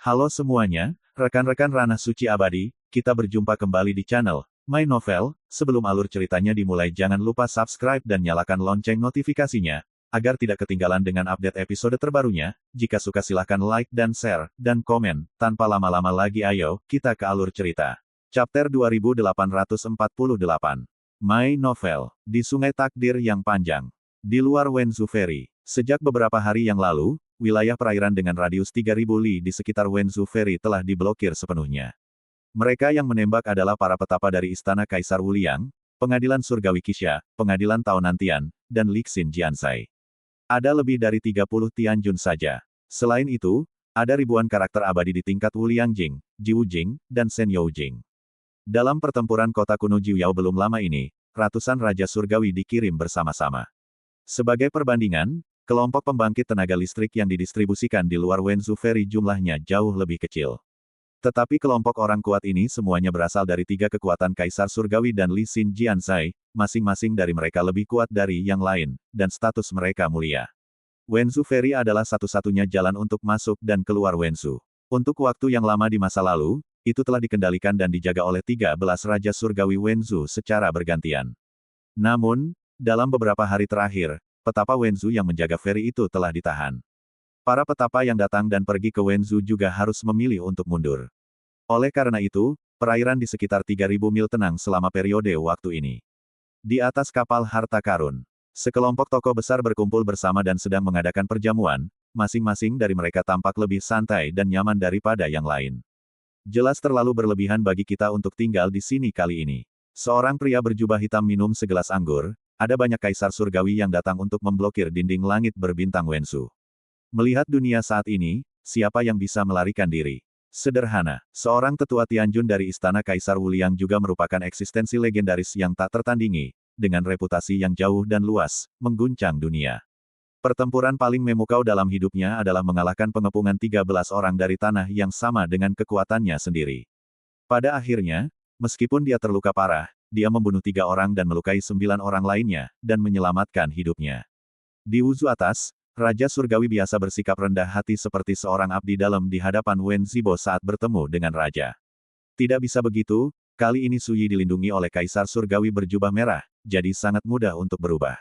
Halo semuanya, rekan-rekan Ranah Suci Abadi, kita berjumpa kembali di channel My Novel. Sebelum alur ceritanya dimulai, jangan lupa subscribe dan nyalakan lonceng notifikasinya, agar tidak ketinggalan dengan update episode terbarunya. Jika suka silahkan like dan share, dan komen. Tanpa lama-lama lagi ayo, kita ke alur cerita. Chapter 2848. My Novel. Di Sungai Takdir yang Panjang. Di luar Wenzu Ferry. Sejak beberapa hari yang lalu, wilayah perairan dengan radius 3.000 li di sekitar Wenzu Ferry telah diblokir sepenuhnya. Mereka yang menembak adalah para petapa dari Istana Kaisar Wuliang, Pengadilan Surgawi Qixia, Pengadilan Taonantian, dan Lixin Jiansai. Ada lebih dari 30 Tianjun saja. Selain itu, ada ribuan karakter abadi di tingkat Wuliangjing, Jiwujing, dan Senyoujing. Dalam pertempuran kota kuno Jiuyao belum lama ini, ratusan Raja Surgawi dikirim bersama-sama. Sebagai perbandingan, kelompok pembangkit tenaga listrik yang didistribusikan di luar Wenzu Ferry jumlahnya jauh lebih kecil. Tetapi kelompok orang kuat ini semuanya berasal dari 3 kekuatan Kaisar Surgawi dan Lixin Jiansai, masing-masing dari mereka lebih kuat dari yang lain, dan status mereka mulia. Wenzu Ferry adalah satu-satunya jalan untuk masuk dan keluar Wenzu. Untuk waktu yang lama di masa lalu, itu telah dikendalikan dan dijaga oleh 13 Raja Surgawi Wenzu secara bergantian. Namun, dalam beberapa hari terakhir, petapa Wenzu yang menjaga ferry itu telah ditahan. Para petapa yang datang dan pergi ke Wenzu juga harus memilih untuk mundur. Oleh karena itu, perairan di sekitar 3.000 mil tenang selama periode waktu ini. Di atas kapal harta karun, sekelompok tokoh besar berkumpul bersama dan sedang mengadakan perjamuan, masing-masing dari mereka tampak lebih santai dan nyaman daripada yang lain. Jelas terlalu berlebihan bagi kita untuk tinggal di sini kali ini. Seorang pria berjubah hitam minum segelas anggur. Ada banyak kaisar surgawi yang datang untuk memblokir dinding langit berbintang Wenzu. Melihat dunia saat ini, siapa yang bisa melarikan diri? Sederhana, seorang tetua Tianjun dari Istana Kaisar Wuliang juga merupakan eksistensi legendaris yang tak tertandingi, dengan reputasi yang jauh dan luas, mengguncang dunia. Pertempuran paling memukau dalam hidupnya adalah mengalahkan pengepungan 13 orang dari tanah yang sama dengan kekuatannya sendiri. Pada akhirnya, meskipun dia terluka parah, dia membunuh 3 orang dan melukai 9 orang lainnya, dan menyelamatkan hidupnya. Di Wuzu atas, Raja Surgawi biasa bersikap rendah hati seperti seorang abdi dalam di hadapan Wen Zibo saat bertemu dengan Raja. Tidak bisa begitu, kali ini Suyi dilindungi oleh Kaisar Surgawi berjubah merah, jadi sangat mudah untuk berubah.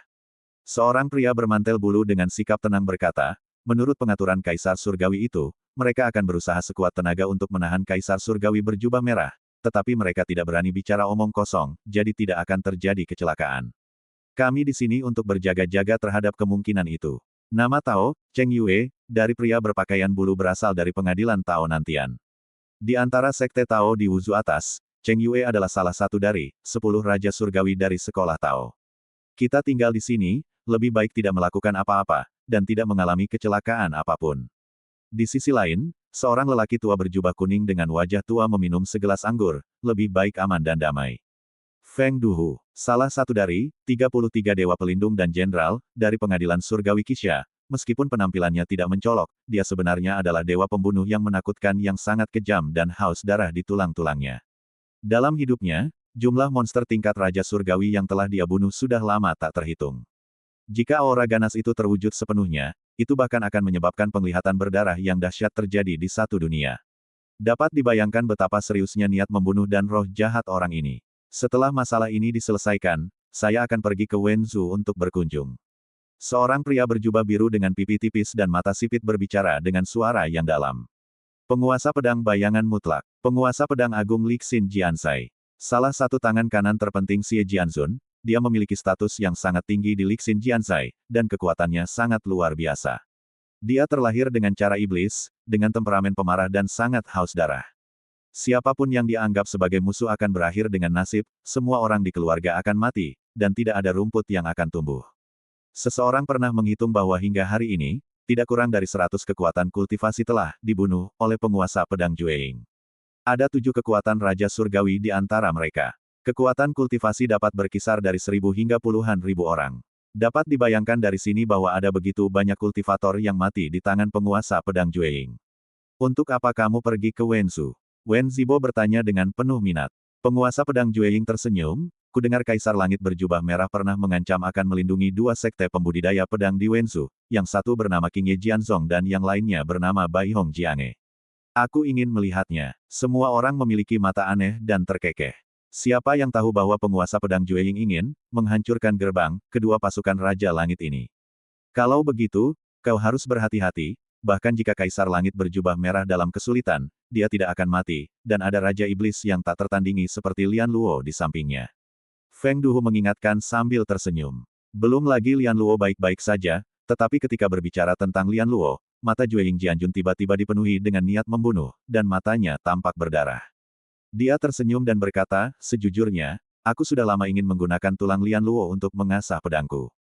Seorang pria bermantel bulu dengan sikap tenang berkata, menurut pengaturan Kaisar Surgawi itu, mereka akan berusaha sekuat tenaga untuk menahan Kaisar Surgawi berjubah merah. Tetapi mereka tidak berani bicara omong kosong, jadi tidak akan terjadi kecelakaan. Kami di sini untuk berjaga-jaga terhadap kemungkinan itu. Nama Tao, Cheng Yue, dari pria berpakaian bulu berasal dari Pengadilan Taonantian. Di antara sekte Tao di Wuzu atas, Cheng Yue adalah salah satu dari 10 Raja Surgawi dari Sekolah Tao. Kita tinggal di sini, lebih baik tidak melakukan apa-apa, dan tidak mengalami kecelakaan apapun. Di sisi lain, seorang lelaki tua berjubah kuning dengan wajah tua meminum segelas anggur, lebih baik aman dan damai. Feng Duhu, salah satu dari 33 dewa pelindung dan jenderal dari Pengadilan Surgawi Qixia, meskipun penampilannya tidak mencolok, dia sebenarnya adalah dewa pembunuh yang menakutkan yang sangat kejam dan haus darah di tulang-tulangnya. Dalam hidupnya, jumlah monster tingkat Raja Surgawi yang telah dia bunuh sudah lama tak terhitung. Jika aura ganas itu terwujud sepenuhnya, itu bahkan akan menyebabkan penglihatan berdarah yang dahsyat terjadi di satu dunia. Dapat dibayangkan betapa seriusnya niat membunuh dan roh jahat orang ini. Setelah masalah ini diselesaikan, saya akan pergi ke Wenzu untuk berkunjung. Seorang pria berjubah biru dengan pipi tipis dan mata sipit berbicara dengan suara yang dalam. Penguasa pedang bayangan mutlak. Penguasa pedang agung Lixin Jiansai. Salah satu tangan kanan terpenting Xie Jianzun. Dia memiliki status yang sangat tinggi di Lixin Jiansai, dan kekuatannya sangat luar biasa. Dia terlahir dengan cara iblis, dengan temperamen pemarah dan sangat haus darah. Siapapun yang dianggap sebagai musuh akan berakhir dengan nasib, semua orang di keluarga akan mati, dan tidak ada rumput yang akan tumbuh. Seseorang pernah menghitung bahwa hingga hari ini, tidak kurang dari 100 kekuatan kultivasi telah dibunuh oleh penguasa pedang Jueying. Ada 7 kekuatan Raja Surgawi di antara mereka. Kekuatan kultivasi dapat berkisar dari 1.000 hingga puluhan ribu orang. Dapat dibayangkan dari sini bahwa ada begitu banyak kultivator yang mati di tangan penguasa pedang Jueying. Untuk apa kamu pergi ke Wenzu? Wen Zibo bertanya dengan penuh minat. Penguasa pedang Jueying tersenyum, kudengar Kaisar Langit berjubah merah pernah mengancam akan melindungi 2 sekte pembudidaya pedang di Wenzu, yang satu bernama King Ye Jianzong dan yang lainnya bernama Bai Hong Jiange. Aku ingin melihatnya. Semua orang memiliki mata aneh dan terkekeh. Siapa yang tahu bahwa penguasa pedang Jueying ingin menghancurkan gerbang kedua pasukan Raja Langit ini? Kalau begitu, kau harus berhati-hati, bahkan jika Kaisar Langit berjubah merah dalam kesulitan, dia tidak akan mati, dan ada Raja Iblis yang tak tertandingi seperti Lian Luo di sampingnya. Feng Duhu mengingatkan sambil tersenyum. Belum lagi Lian Luo baik-baik saja, tetapi ketika berbicara tentang Lian Luo, mata Jueying Jianjun tiba-tiba dipenuhi dengan niat membunuh, dan matanya tampak berdarah. Dia tersenyum dan berkata, sejujurnya, aku sudah lama ingin menggunakan tulang Lian Luo untuk mengasah pedangku.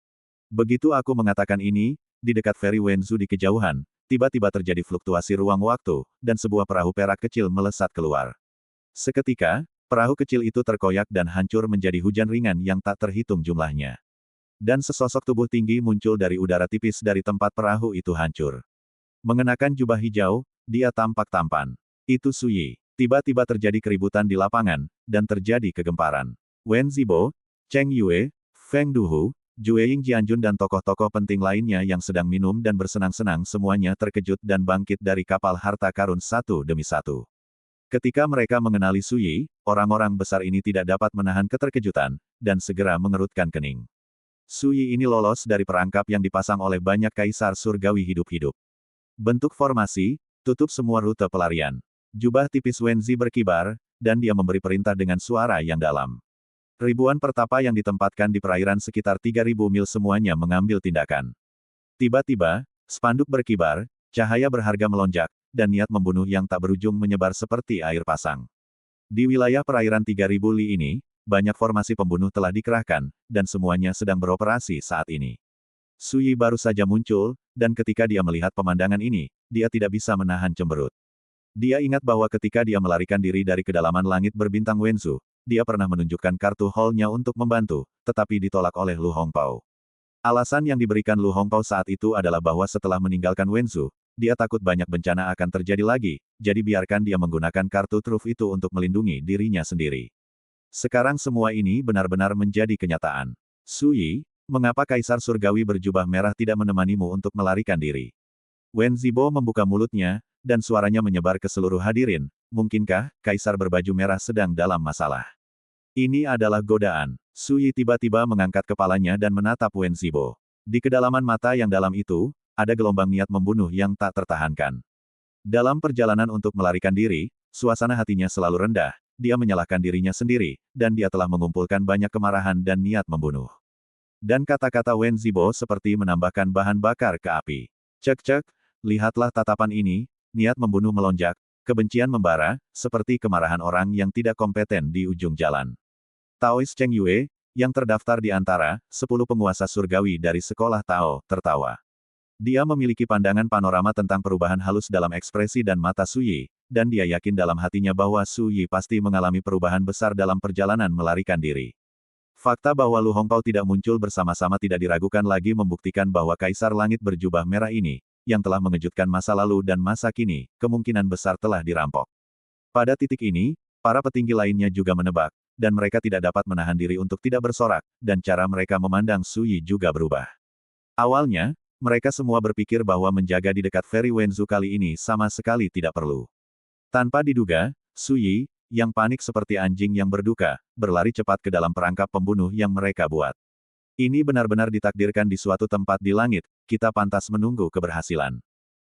Begitu aku mengatakan ini, di dekat Feri Wenzu di kejauhan, tiba-tiba terjadi fluktuasi ruang waktu, dan sebuah perahu perak kecil melesat keluar. Seketika, perahu kecil itu terkoyak dan hancur menjadi hujan ringan yang tak terhitung jumlahnya. Dan sesosok tubuh tinggi muncul dari udara tipis dari tempat perahu itu hancur. Mengenakan jubah hijau, dia tampak tampan. Itu Suyi. Tiba-tiba terjadi keributan di lapangan, dan terjadi kegemparan. Wen Zibo, Cheng Yue, Feng Duhu, Jueying Jianjun dan tokoh-tokoh penting lainnya yang sedang minum dan bersenang-senang semuanya terkejut dan bangkit dari kapal harta karun satu demi satu. Ketika mereka mengenali Suyi, orang-orang besar ini tidak dapat menahan keterkejutan, dan segera mengerutkan kening. Suyi ini lolos dari perangkap yang dipasang oleh banyak kaisar surgawi hidup-hidup. Bentuk formasi, tutup semua rute pelarian. Jubah tipis Wenzi berkibar, dan dia memberi perintah dengan suara yang dalam. Ribuan pertapa yang ditempatkan di perairan sekitar 3.000 mil semuanya mengambil tindakan. Tiba-tiba, spanduk berkibar, cahaya berharga melonjak, dan niat membunuh yang tak berujung menyebar seperti air pasang. Di wilayah perairan 3.000 li ini, banyak formasi pembunuh telah dikerahkan, dan semuanya sedang beroperasi saat ini. Suyi baru saja muncul, dan ketika dia melihat pemandangan ini, dia tidak bisa menahan cemberut. Dia ingat bahwa ketika dia melarikan diri dari kedalaman langit berbintang Wenzu, dia pernah menunjukkan kartu hall-nya untuk membantu, tetapi ditolak oleh Lu Hongpao. Alasan yang diberikan Lu Hongpao saat itu adalah bahwa setelah meninggalkan Wenzu, dia takut banyak bencana akan terjadi lagi, jadi biarkan dia menggunakan kartu truf itu untuk melindungi dirinya sendiri. Sekarang semua ini benar-benar menjadi kenyataan. Suyi, mengapa Kaisar Surgawi berjubah merah tidak menemanimu untuk melarikan diri? Wen Zibo membuka mulutnya, dan suaranya menyebar ke seluruh hadirin. Mungkinkah Kaisar berbaju merah sedang dalam masalah? Ini adalah godaan. Suyi tiba-tiba mengangkat kepalanya dan menatap Wen Zibo. Di kedalaman mata yang dalam itu, ada gelombang niat membunuh yang tak tertahankan. Dalam perjalanan untuk melarikan diri, suasana hatinya selalu rendah, dia menyalahkan dirinya sendiri, dan dia telah mengumpulkan banyak kemarahan dan niat membunuh. Dan kata-kata Wen Zibo seperti menambahkan bahan bakar ke api. Cek-cek, lihatlah tatapan ini, niat membunuh melonjak, kebencian membara, seperti kemarahan orang yang tidak kompeten di ujung jalan. Taois Cheng Yue, yang terdaftar di antara 10 penguasa surgawi dari sekolah Tao, tertawa. Dia memiliki pandangan panorama tentang perubahan halus dalam ekspresi dan mata Suyi, dan dia yakin dalam hatinya bahwa Suyi pasti mengalami perubahan besar dalam perjalanan melarikan diri. Fakta bahwa Lu Hongpao tidak muncul bersama-sama tidak diragukan lagi membuktikan bahwa Kaisar Langit berjubah merah ini, yang telah mengejutkan masa lalu dan masa kini, kemungkinan besar telah dirampok. Pada titik ini, para petinggi lainnya juga menebak, dan mereka tidak dapat menahan diri untuk tidak bersorak, dan cara mereka memandang Suyi juga berubah. Awalnya, mereka semua berpikir bahwa menjaga di dekat Feri Wenzu kali ini sama sekali tidak perlu. Tanpa diduga, Suyi, yang panik seperti anjing yang berduka, berlari cepat ke dalam perangkap pembunuh yang mereka buat. Ini benar-benar ditakdirkan di suatu tempat di langit, kita pantas menunggu keberhasilan.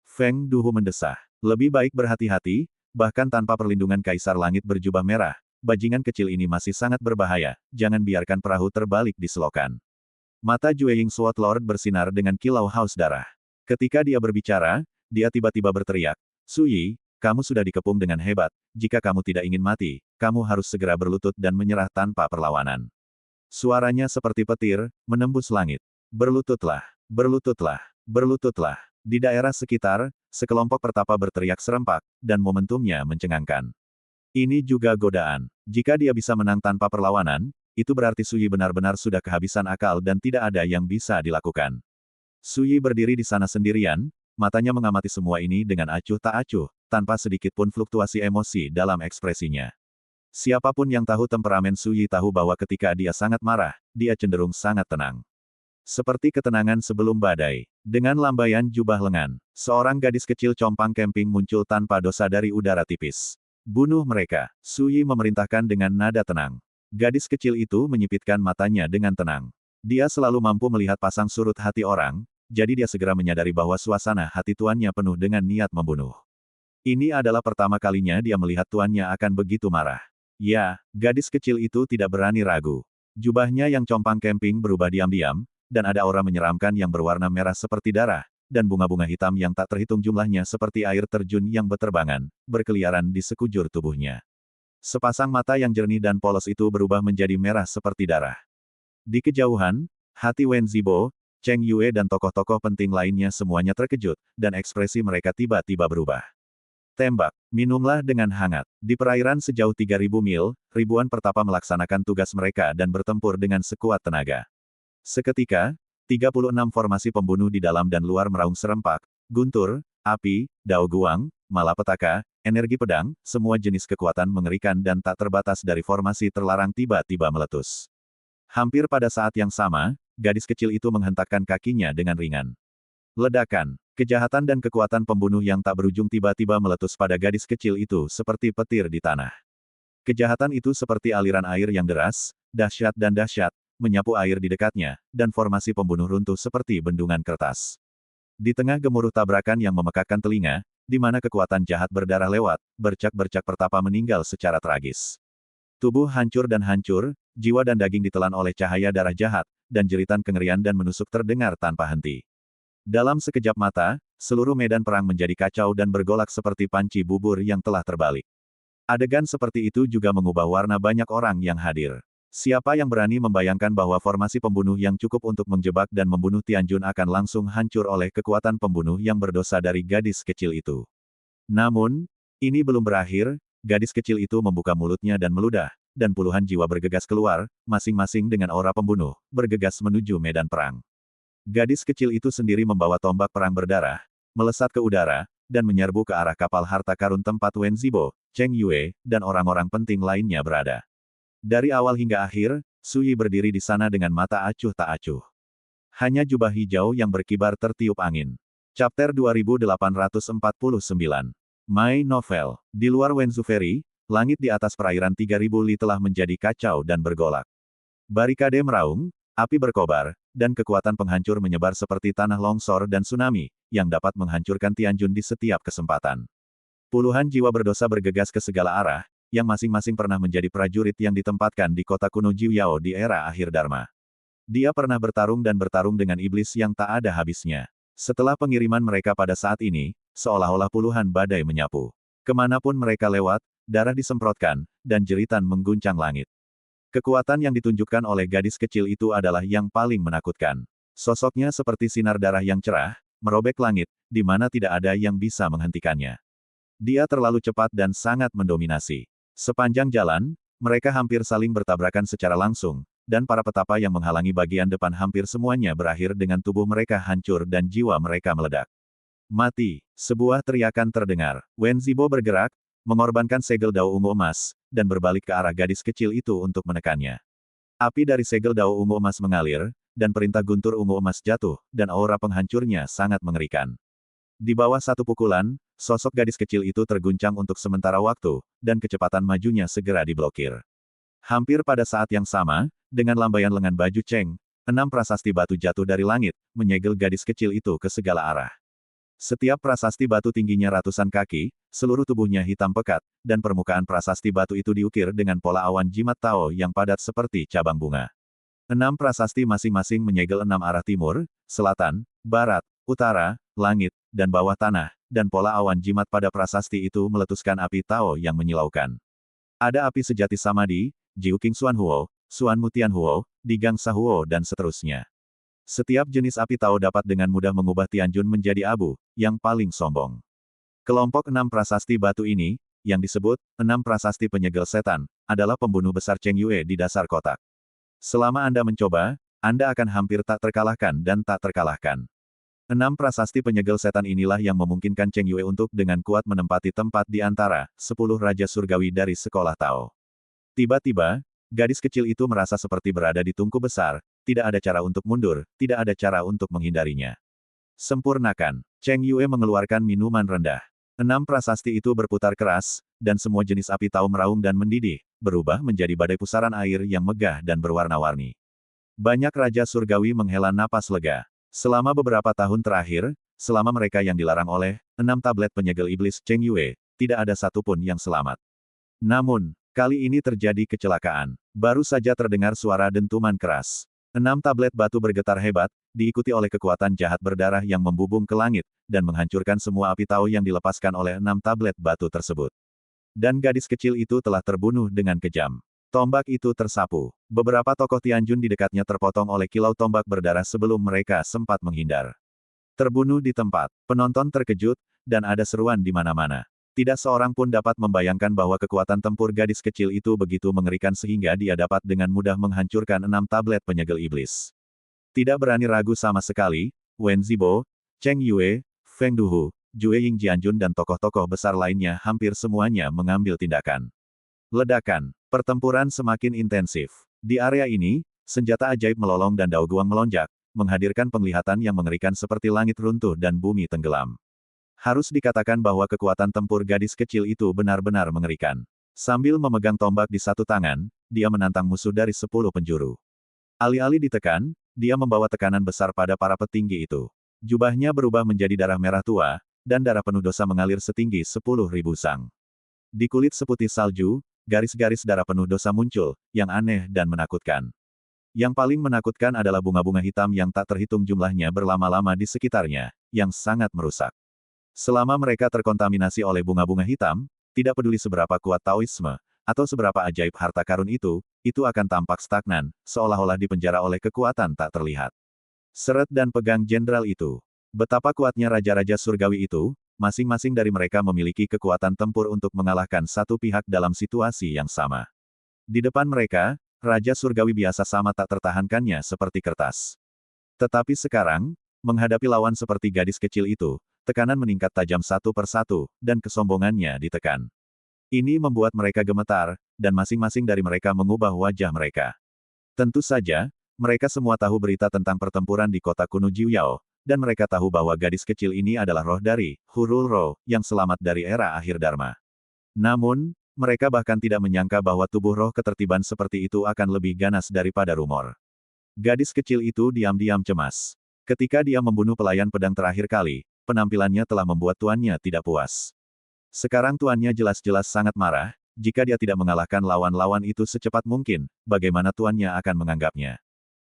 Feng Duhu mendesah. Lebih baik berhati-hati, bahkan tanpa perlindungan Kaisar Langit berjubah merah, bajingan kecil ini masih sangat berbahaya, jangan biarkan perahu terbalik di selokan. Mata Jueying Sword Lord bersinar dengan kilau haus darah. Ketika dia berbicara, dia tiba-tiba berteriak, Suyi, kamu sudah dikepung dengan hebat, jika kamu tidak ingin mati, kamu harus segera berlutut dan menyerah tanpa perlawanan. Suaranya seperti petir, menembus langit. Berlututlah, berlututlah, berlututlah. Di daerah sekitar, sekelompok pertapa berteriak serempak, dan momentumnya mencengangkan. Ini juga godaan. Jika dia bisa menang tanpa perlawanan, itu berarti Suyi benar-benar sudah kehabisan akal dan tidak ada yang bisa dilakukan. Suyi berdiri di sana sendirian, matanya mengamati semua ini dengan acuh tak acuh, tanpa sedikit pun fluktuasi emosi dalam ekspresinya. Siapapun yang tahu temperamen Suyi tahu bahwa ketika dia sangat marah, dia cenderung sangat tenang. Seperti ketenangan sebelum badai. Dengan lambaian jubah lengan, seorang gadis kecil compang camping muncul tanpa dosa dari udara tipis. Bunuh mereka, Su Yi memerintahkan dengan nada tenang. Gadis kecil itu menyipitkan matanya dengan tenang. Dia selalu mampu melihat pasang surut hati orang, jadi dia segera menyadari bahwa suasana hati tuannya penuh dengan niat membunuh. Ini adalah pertama kalinya dia melihat tuannya akan begitu marah. Ya, gadis kecil itu tidak berani ragu. Jubahnya yang compang camping berubah diam-diam, dan ada aura menyeramkan yang berwarna merah seperti darah, dan bunga-bunga hitam yang tak terhitung jumlahnya seperti air terjun yang berterbangan, berkeliaran di sekujur tubuhnya. Sepasang mata yang jernih dan polos itu berubah menjadi merah seperti darah. Di kejauhan, hati Wen Zibo, Cheng Yue dan tokoh-tokoh penting lainnya semuanya terkejut, dan ekspresi mereka tiba-tiba berubah. Tembak, minumlah dengan hangat. Di perairan sejauh 3.000 mil, ribuan pertapa melaksanakan tugas mereka dan bertempur dengan sekuat tenaga. Seketika, 36 formasi pembunuh di dalam dan luar meraung serempak, guntur, api, dao guang, malapetaka, energi pedang, semua jenis kekuatan mengerikan dan tak terbatas dari formasi terlarang tiba-tiba meletus. Hampir pada saat yang sama, gadis kecil itu menghentakkan kakinya dengan ringan. Ledakan, kejahatan dan kekuatan pembunuh yang tak berujung tiba-tiba meletus pada gadis kecil itu seperti petir di tanah. Kejahatan itu seperti aliran air yang deras, dahsyat, menyapu air di dekatnya, dan formasi pembunuh runtuh seperti bendungan kertas. Di tengah gemuruh tabrakan yang memekakkan telinga, di mana kekuatan jahat berdarah lewat, bercak-bercak pertapa meninggal secara tragis. Tubuh hancur dan hancur, jiwa dan daging ditelan oleh cahaya darah jahat, dan jeritan kengerian dan menusuk terdengar tanpa henti. Dalam sekejap mata, seluruh medan perang menjadi kacau dan bergolak seperti panci bubur yang telah terbalik. Adegan seperti itu juga mengubah warna banyak orang yang hadir. Siapa yang berani membayangkan bahwa formasi pembunuh yang cukup untuk menjebak dan membunuh Tianjun akan langsung hancur oleh kekuatan pembunuh yang berdosa dari gadis kecil itu. Namun, ini belum berakhir, gadis kecil itu membuka mulutnya dan meludah, dan puluhan jiwa bergegas keluar, masing-masing dengan aura pembunuh, bergegas menuju medan perang. Gadis kecil itu sendiri membawa tombak perang berdarah, melesat ke udara, dan menyerbu ke arah kapal harta karun tempat Wen Zibo, Cheng Yue, dan orang-orang penting lainnya berada. Dari awal hingga akhir, Su Yi berdiri di sana dengan mata acuh tak acuh. Hanya jubah hijau yang berkibar tertiup angin. Chapter 2849. My Novel. Di luar Wenzu Ferry, langit di atas perairan 3.000 li telah menjadi kacau dan bergolak. Barikade meraung, api berkobar, dan kekuatan penghancur menyebar seperti tanah longsor dan tsunami, yang dapat menghancurkan Tianjun di setiap kesempatan. Puluhan jiwa berdosa bergegas ke segala arah, yang masing-masing pernah menjadi prajurit yang ditempatkan di kota kuno Jiuyao di era akhir Dharma. Dia pernah bertarung dan bertarung dengan iblis yang tak ada habisnya. Setelah pengiriman mereka pada saat ini, seolah-olah puluhan badai menyapu. Kemanapun mereka lewat, darah disemprotkan, dan jeritan mengguncang langit. Kekuatan yang ditunjukkan oleh gadis kecil itu adalah yang paling menakutkan. Sosoknya seperti sinar darah yang cerah, merobek langit, di mana tidak ada yang bisa menghentikannya. Dia terlalu cepat dan sangat mendominasi. Sepanjang jalan, mereka hampir saling bertabrakan secara langsung, dan para petapa yang menghalangi bagian depan hampir semuanya berakhir dengan tubuh mereka hancur dan jiwa mereka meledak. Mati! Sebuah teriakan terdengar. Wen Zibo bergerak, mengorbankan segel dao ungu emas, dan berbalik ke arah gadis kecil itu untuk menekannya. Api dari segel dao ungu emas mengalir, dan perintah guntur ungu emas jatuh, dan aura penghancurnya sangat mengerikan. Di bawah satu pukulan, sosok gadis kecil itu terguncang untuk sementara waktu, dan kecepatan majunya segera diblokir. Hampir pada saat yang sama, dengan lambaian lengan baju Cheng, 6 prasasti batu jatuh dari langit, menyegel gadis kecil itu ke segala arah. Setiap prasasti batu tingginya ratusan kaki, seluruh tubuhnya hitam pekat, dan permukaan prasasti batu itu diukir dengan pola awan jimat Tao yang padat seperti cabang bunga. 6 prasasti masing-masing menyegel 6 arah timur, selatan, barat, utara, langit, dan bawah tanah, dan pola awan jimat pada prasasti itu meletuskan api Tao yang menyilaukan. Ada api sejati Samadhi, Jiu King Xuan Huo, Xuan Mutian Huo, Digang Sahuo dan seterusnya. Setiap jenis api Tao dapat dengan mudah mengubah Tianjun menjadi abu, yang paling sombong. Kelompok 6 prasasti batu ini, yang disebut 6 prasasti penyegel setan, adalah pembunuh besar Cheng Yue di dasar kotak. Selama Anda mencoba, Anda akan hampir tak terkalahkan dan tak terkalahkan. 6 prasasti penyegel setan inilah yang memungkinkan Cheng Yue untuk dengan kuat menempati tempat di antara 10 raja surgawi dari sekolah Tao. Tiba-tiba, gadis kecil itu merasa seperti berada di tungku besar, tidak ada cara untuk mundur, tidak ada cara untuk menghindarinya. Sempurnakan. Cheng Yue mengeluarkan minuman rendah. 6 prasasti itu berputar keras, dan semua jenis api tau meraung dan mendidih, berubah menjadi badai pusaran air yang megah dan berwarna-warni. Banyak raja surgawi menghela napas lega. Selama beberapa tahun terakhir, selama mereka yang dilarang oleh 6 tablet penyegel iblis Cheng Yue, tidak ada satupun yang selamat. Namun, kali ini terjadi kecelakaan. Baru saja terdengar suara dentuman keras. 6 tablet batu bergetar hebat, diikuti oleh kekuatan jahat berdarah yang membubung ke langit, dan menghancurkan semua api tau yang dilepaskan oleh 6 tablet batu tersebut. Dan gadis kecil itu telah terbunuh dengan kejam. Tombak itu tersapu. Beberapa tokoh Tianjun di dekatnya terpotong oleh kilau tombak berdarah sebelum mereka sempat menghindar. Terbunuh di tempat. Penonton terkejut, dan ada seruan di mana-mana. Tidak seorang pun dapat membayangkan bahwa kekuatan tempur gadis kecil itu begitu mengerikan sehingga dia dapat dengan mudah menghancurkan 6 tablet penyegel iblis. Tidak berani ragu sama sekali, Wen Zibo, Cheng Yue, Feng Duhu, Jue Ying Jianjun dan tokoh-tokoh besar lainnya hampir semuanya mengambil tindakan. Ledakan. Pertempuran semakin intensif. Di area ini, senjata ajaib melolong dan daoguang melonjak, menghadirkan penglihatan yang mengerikan seperti langit runtuh dan bumi tenggelam. Harus dikatakan bahwa kekuatan tempur gadis kecil itu benar-benar mengerikan. Sambil memegang tombak di satu tangan, dia menantang musuh dari 10 penjuru. Alih-alih ditekan, dia membawa tekanan besar pada para petinggi itu. Jubahnya berubah menjadi darah merah tua, dan darah penuh dosa mengalir setinggi 10.000 sang. Di kulit seputih salju, garis-garis darah penuh dosa muncul, yang aneh dan menakutkan. Yang paling menakutkan adalah bunga-bunga hitam yang tak terhitung jumlahnya berlama-lama di sekitarnya, yang sangat merusak. Selama mereka terkontaminasi oleh bunga-bunga hitam, tidak peduli seberapa kuat Taoisme, atau seberapa ajaib harta karun itu akan tampak stagnan, seolah-olah dipenjara oleh kekuatan tak terlihat. Seret dan pegang jenderal itu. Betapa kuatnya raja-raja surgawi itu, masing-masing dari mereka memiliki kekuatan tempur untuk mengalahkan satu pihak dalam situasi yang sama. Di depan mereka, raja surgawi biasa sama tak tertahankannya seperti kertas. Tetapi sekarang, menghadapi lawan seperti gadis kecil itu, tekanan meningkat tajam satu persatu, dan kesombongannya ditekan. Ini membuat mereka gemetar, dan masing-masing dari mereka mengubah wajah mereka. Tentu saja, mereka semua tahu berita tentang pertempuran di kota kuno Jiuyao, dan mereka tahu bahwa gadis kecil ini adalah roh dari Hurul Roh, yang selamat dari era akhir Dharma. Namun, mereka bahkan tidak menyangka bahwa tubuh roh ketertiban seperti itu akan lebih ganas daripada rumor. Gadis kecil itu diam-diam cemas. Ketika dia membunuh pelayan pedang terakhir kali, penampilannya telah membuat tuannya tidak puas. Sekarang tuannya jelas-jelas sangat marah, jika dia tidak mengalahkan lawan-lawan itu secepat mungkin, bagaimana tuannya akan menganggapnya.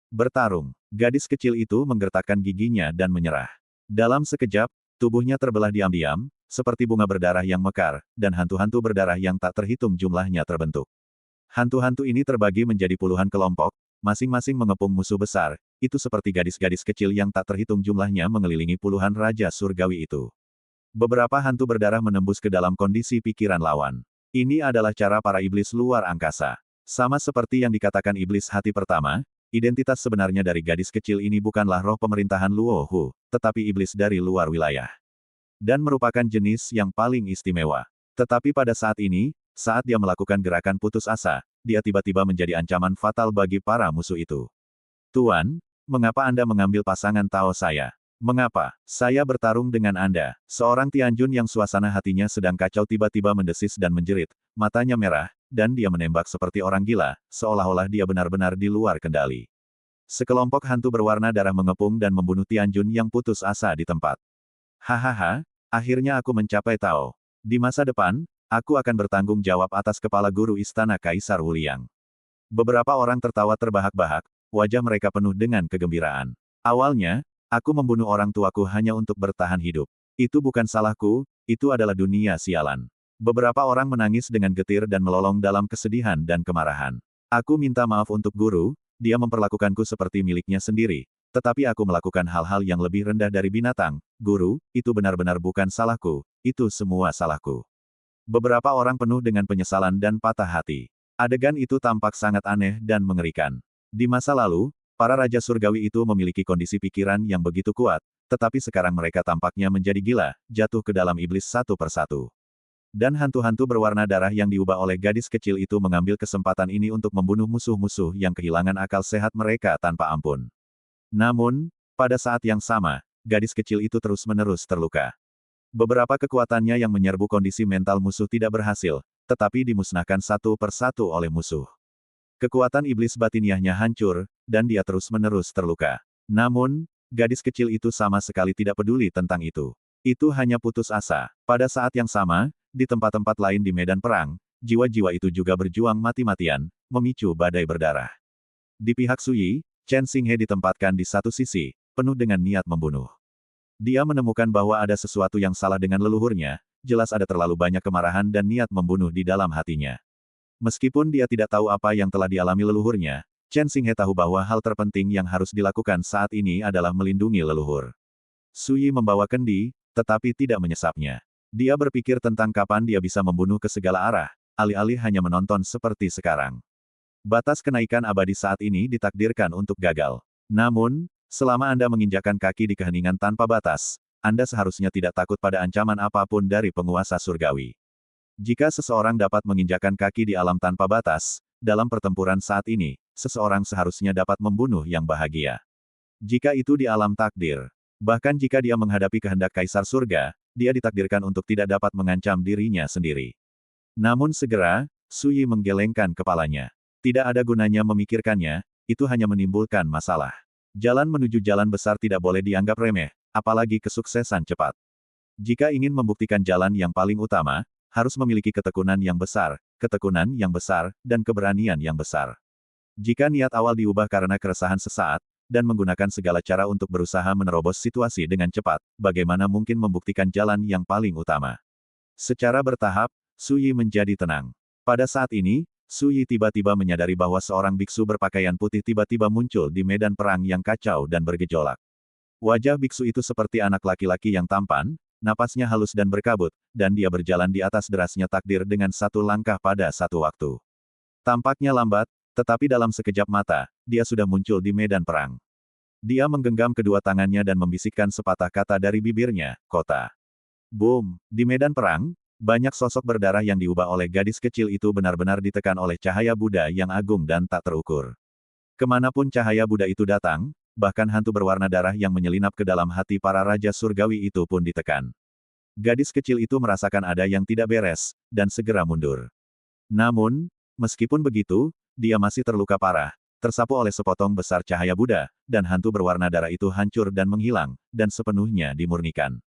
Bertarung. Gadis kecil itu menggertakkan giginya dan menyerah. Dalam sekejap, tubuhnya terbelah diam-diam, seperti bunga berdarah yang mekar, dan hantu-hantu berdarah yang tak terhitung jumlahnya terbentuk. Hantu-hantu ini terbagi menjadi puluhan kelompok, masing-masing mengepung musuh besar, itu seperti gadis-gadis kecil yang tak terhitung jumlahnya mengelilingi puluhan raja surgawi itu. Beberapa hantu berdarah menembus ke dalam kondisi pikiran lawan. Ini adalah cara para iblis luar angkasa. Sama seperti yang dikatakan iblis hati pertama, identitas sebenarnya dari gadis kecil ini bukanlah roh pemerintahan Luo Hu, tetapi iblis dari luar wilayah. Dan merupakan jenis yang paling istimewa. Tetapi pada saat ini, saat dia melakukan gerakan putus asa, dia tiba-tiba menjadi ancaman fatal bagi para musuh itu. Tuan, mengapa Anda mengambil pasangan Tao saya? Mengapa? Saya bertarung dengan Anda. Seorang Tianjun yang suasana hatinya sedang kacau tiba-tiba mendesis dan menjerit, matanya merah, dan dia menembak seperti orang gila, seolah-olah dia benar-benar di luar kendali. Sekelompok hantu berwarna darah mengepung dan membunuh Tianjun yang putus asa di tempat. Hahaha, akhirnya aku mencapai Tao. Di masa depan, aku akan bertanggung jawab atas kepala guru istana Kaisar Wuliang. Beberapa orang tertawa terbahak-bahak, wajah mereka penuh dengan kegembiraan. Awalnya, aku membunuh orang tuaku hanya untuk bertahan hidup. Itu bukan salahku, itu adalah dunia sialan. Beberapa orang menangis dengan getir dan melolong dalam kesedihan dan kemarahan. Aku minta maaf untuk guru, dia memperlakukanku seperti miliknya sendiri. Tetapi aku melakukan hal-hal yang lebih rendah dari binatang. Guru, itu benar-benar bukan salahku, itu semua salahku. Beberapa orang penuh dengan penyesalan dan patah hati. Adegan itu tampak sangat aneh dan mengerikan. Di masa lalu, para raja surgawi itu memiliki kondisi pikiran yang begitu kuat, tetapi sekarang mereka tampaknya menjadi gila, jatuh ke dalam iblis satu persatu. Dan hantu-hantu berwarna darah yang diubah oleh gadis kecil itu mengambil kesempatan ini untuk membunuh musuh-musuh yang kehilangan akal sehat mereka tanpa ampun. Namun, pada saat yang sama, gadis kecil itu terus-menerus terluka. Beberapa kekuatannya yang menyerbu kondisi mental musuh tidak berhasil, tetapi dimusnahkan satu persatu oleh musuh. Kekuatan iblis batiniahnya hancur, dan dia terus-menerus terluka. Namun, gadis kecil itu sama sekali tidak peduli tentang itu. Itu hanya putus asa. Pada saat yang sama, di tempat-tempat lain di medan perang, jiwa-jiwa itu juga berjuang mati-matian, memicu badai berdarah. Di pihak Suyi, Chen Xinghe ditempatkan di satu sisi, penuh dengan niat membunuh. Dia menemukan bahwa ada sesuatu yang salah dengan leluhurnya, jelas ada terlalu banyak kemarahan dan niat membunuh di dalam hatinya. Meskipun dia tidak tahu apa yang telah dialami leluhurnya, Chen Xinghe tahu bahwa hal terpenting yang harus dilakukan saat ini adalah melindungi leluhur. Suyi membawa kendi, tetapi tidak menyesapnya. Dia berpikir tentang kapan dia bisa membunuh ke segala arah, alih-alih hanya menonton seperti sekarang. Batas kenaikan abadi saat ini ditakdirkan untuk gagal. Namun, selama Anda menginjakkan kaki di keheningan tanpa batas, Anda seharusnya tidak takut pada ancaman apapun dari penguasa surgawi. Jika seseorang dapat menginjakkan kaki di alam tanpa batas, dalam pertempuran saat ini, seseorang seharusnya dapat membunuh yang bahagia. Jika itu di alam takdir, bahkan jika dia menghadapi kehendak Kaisar Surga, dia ditakdirkan untuk tidak dapat mengancam dirinya sendiri. Namun segera, Suyi menggelengkan kepalanya. Tidak ada gunanya memikirkannya, itu hanya menimbulkan masalah. Jalan menuju jalan besar tidak boleh dianggap remeh, apalagi kesuksesan cepat. Jika ingin membuktikan jalan yang paling utama, harus memiliki ketekunan yang besar, dan keberanian yang besar. Jika niat awal diubah karena keresahan sesaat, dan menggunakan segala cara untuk berusaha menerobos situasi dengan cepat, bagaimana mungkin membuktikan jalan yang paling utama? Secara bertahap, Suyi menjadi tenang. Pada saat ini, Suyi tiba-tiba menyadari bahwa seorang biksu berpakaian putih tiba-tiba muncul di medan perang yang kacau dan bergejolak. Wajah biksu itu seperti anak laki-laki yang tampan, napasnya halus dan berkabut, dan dia berjalan di atas derasnya takdir dengan satu langkah pada satu waktu. Tampaknya lambat, tetapi dalam sekejap mata, dia sudah muncul di medan perang. Dia menggenggam kedua tangannya dan membisikkan sepatah kata dari bibirnya, kota. Boom! Di medan perang, banyak sosok berdarah yang diubah oleh gadis kecil itu benar-benar ditekan oleh cahaya Buddha yang agung dan tak terukur. Kemanapun cahaya Buddha itu datang, bahkan hantu berwarna darah yang menyelinap ke dalam hati para raja surgawi itu pun ditekan. Gadis kecil itu merasakan ada yang tidak beres, dan segera mundur. Namun, meskipun begitu, dia masih terluka parah, tersapu oleh sepotong besar cahaya Buddha, dan hantu berwarna darah itu hancur dan menghilang, dan sepenuhnya dimurnikan.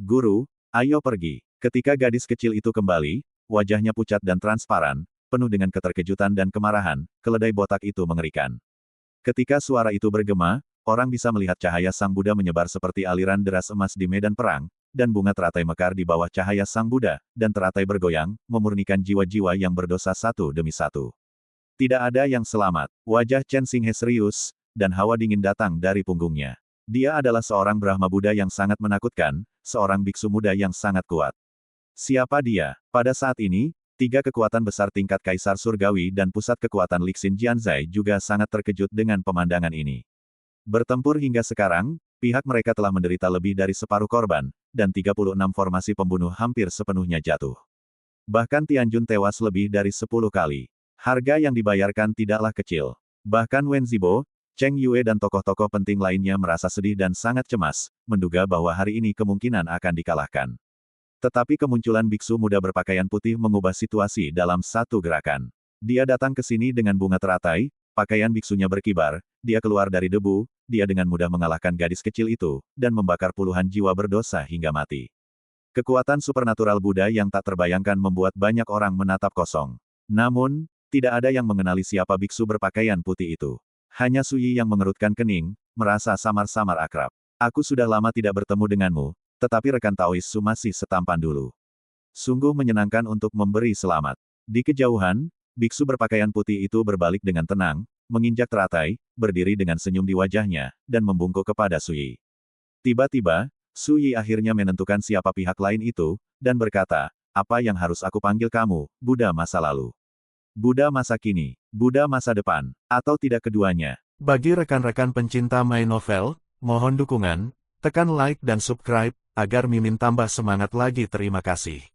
Guru, ayo pergi. Ketika gadis kecil itu kembali, wajahnya pucat dan transparan, penuh dengan keterkejutan dan kemarahan, keledai botak itu mengerikan. Ketika suara itu bergema, orang bisa melihat cahaya Sang Buddha menyebar seperti aliran deras emas di medan perang, dan bunga teratai mekar di bawah cahaya Sang Buddha, dan teratai bergoyang, memurnikan jiwa-jiwa yang berdosa satu demi satu. Tidak ada yang selamat. Wajah Chen Xinghe serius, dan hawa dingin datang dari punggungnya. Dia adalah seorang Brahma Buddha yang sangat menakutkan, seorang biksu muda yang sangat kuat. Siapa dia? Pada saat ini, tiga kekuatan besar tingkat Kaisar Surgawi dan pusat kekuatan Lixin Jianzai juga sangat terkejut dengan pemandangan ini. Bertempur hingga sekarang, pihak mereka telah menderita lebih dari separuh korban, dan 36 formasi pembunuh hampir sepenuhnya jatuh. Bahkan Tianjun tewas lebih dari 10 kali. Harga yang dibayarkan tidaklah kecil. Bahkan Wen Zibo, Cheng Yue dan tokoh-tokoh penting lainnya merasa sedih dan sangat cemas, menduga bahwa hari ini kemungkinan akan dikalahkan. Tetapi kemunculan biksu muda berpakaian putih mengubah situasi dalam satu gerakan. Dia datang ke sini dengan bunga teratai, pakaian biksunya berkibar, dia keluar dari debu, dia dengan mudah mengalahkan gadis kecil itu, dan membakar puluhan jiwa berdosa hingga mati. Kekuatan supernatural Buddha yang tak terbayangkan membuat banyak orang menatap kosong. Namun, tidak ada yang mengenali siapa biksu berpakaian putih itu. Hanya Suyi yang mengerutkan kening, merasa samar-samar akrab. Aku sudah lama tidak bertemu denganmu, tetapi rekan Taois Su masih setampan dulu. Sungguh menyenangkan untuk memberi selamat. Di kejauhan, biksu berpakaian putih itu berbalik dengan tenang, menginjak teratai, berdiri dengan senyum di wajahnya, dan membungkuk kepada Suyi. Tiba-tiba, Suyi akhirnya menentukan siapa pihak lain itu, dan berkata, apa yang harus aku panggil kamu, Buddha masa lalu? Buddha masa kini, Buddha masa depan, atau tidak keduanya? Bagi rekan-rekan pencinta My Novel, mohon dukungan, tekan like dan subscribe, agar Mimin tambah semangat lagi. Terima kasih.